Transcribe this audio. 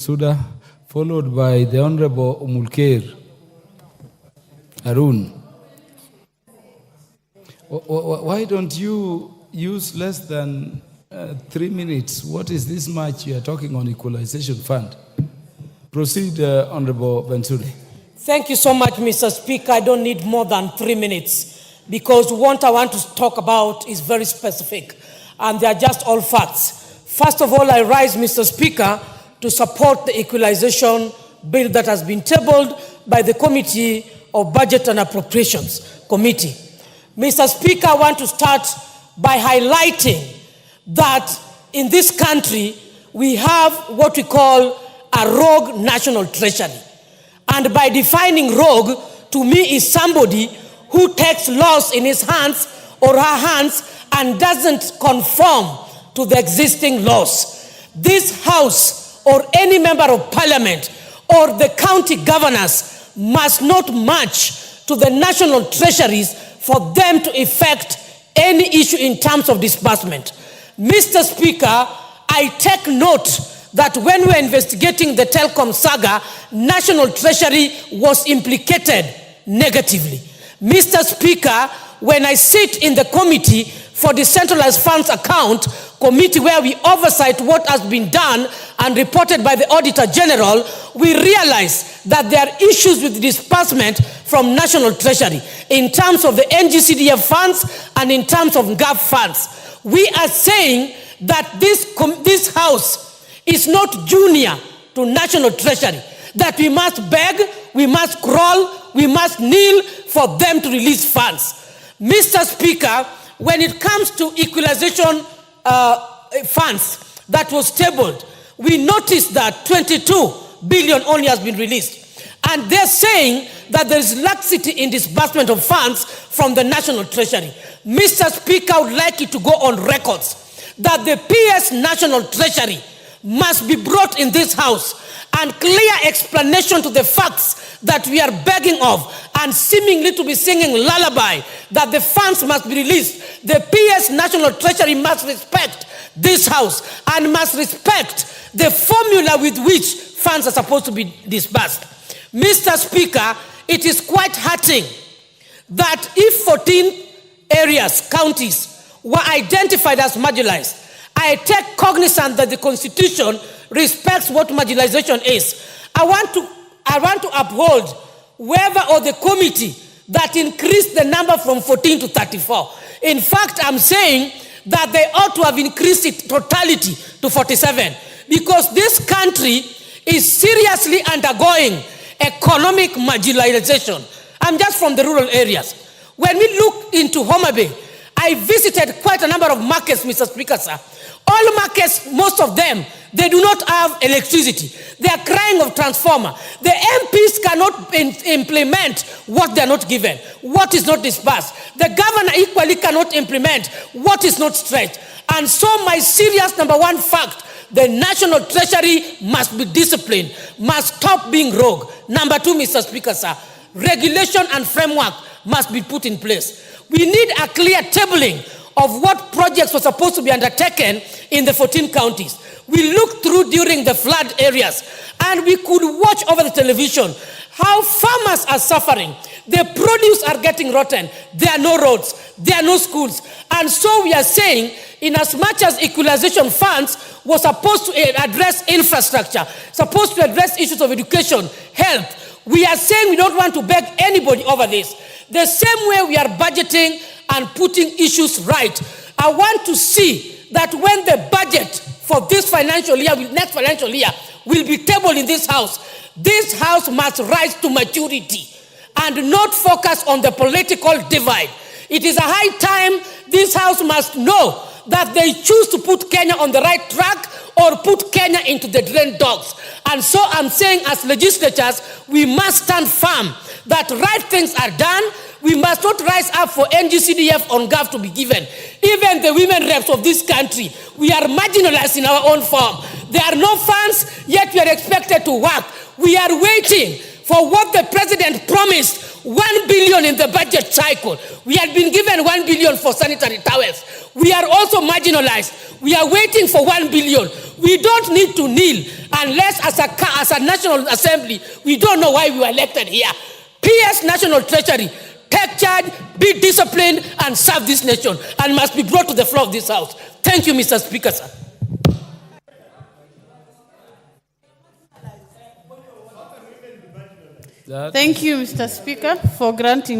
Bensuda, followed by the Honorable Umulker Arun. Why don't you use less than 3 minutes? What is this much you are talking on equalization fund? Proceed, Honorable Bensuda. Thank you so much, Mr. Speaker. I don't need more than 3 minutes because what I want to talk about is very specific and they are just all facts. First of all, I rise, Mr. Speaker, to support the equalization bill that has been tabled by the Committee of Budget and Appropriations Committee. Mr. Speaker, I want to start by highlighting that in this country, we have what we call a rogue national treasury. And by defining rogue, to me is somebody who takes laws in his hands or her hands and doesn't conform to the existing laws. This House or any member of parliament or the county governors must not match to the national treasuries for them to effect any issue in terms of disbursement. Mr. Speaker, I take note that when we were investigating the telecom saga, National Treasury was implicated negatively. Mr. Speaker, when I sit in the committee for the Centralized Funds Account Committee where we oversight what has been done and reported by the Auditor General, we realize that there are issues with disbursement from National Treasury in terms of the NGCDF funds and in terms of NGAF funds. We are saying that this House is not junior to National Treasury, that we must beg, we must crawl, we must kneel for them to release funds. Mr. Speaker, when it comes to equalization funds that was tabled, we noticed that 22 billion only has been released. And they're saying that there is laxity in disbursement of funds from the National Treasury. Mr. Speaker, I would like you to go on records that the PS National Treasury must be brought in this House and clear explanation to the facts that we are begging of and seemingly to be singing lullaby that the funds must be released. The PS National Treasury must respect this House and must respect the formula with which funds are supposed to be disbursed. Mr. Speaker, it is quite hurting that if 14 areas, counties, were identified as marginalized, I take cognizance that the Constitution respects what marginalization is. I want to uphold whoever or the committee that increased the number from 14 to 34. In fact, I'm saying that they ought to have increased it totality to 47 because this country is seriously undergoing economic marginalization. I'm just from the rural areas. When we look into Homabay, I visited quite a number of markets, Mr. Speaker, sir. All markets, most of them, they do not have electricity. They are crying of transformer. The MPs cannot implement what they are not given, what is not disbursed. The governor equally cannot implement what is not stretched. And so my serious number one fact, the National Treasury must be disciplined, must stop being rogue. Number two, Mr. Speaker, sir, regulation and framework must be put in place. We need a clear tabling of what projects were supposed to be undertaken in the 14 counties. We looked through during the flood areas and we could watch over the television how farmers are suffering. The produce are getting rotten. There are no roads. There are no schools. And so we are saying, in as much as equalization funds was supposed to address infrastructure, supposed to address issues of education, health, we are saying we don't want to beg anybody over this. The same way we are budgeting and putting issues right. I want to see that when the budget for this financial year, next financial year, will be tabled in this House must rise to maturity and not focus on the political divide. It is a high time this House must know that they choose to put Kenya on the right track or put Kenya into the drain dogs. And so I'm saying as legislatures, we must stand firm that right things are done. We must not rise up for NGCDF on GAF to be given. Even the women reps of this country, we are marginalized in our own form. There are no funds, yet we are expected to work. We are waiting for what the president promised, 1 billion in the budget cycle. We had been given 1 billion for sanitary towels. We are also marginalized. We are waiting for 1 billion. We don't need to kneel unless as a National Assembly, we don't know why we were elected here. PS National Treasury, take charge, be disciplined, and serve this nation, and must be brought to the floor of this House. Thank you, Mr. Speaker, sir. Thank you, Mr. Speaker, for granting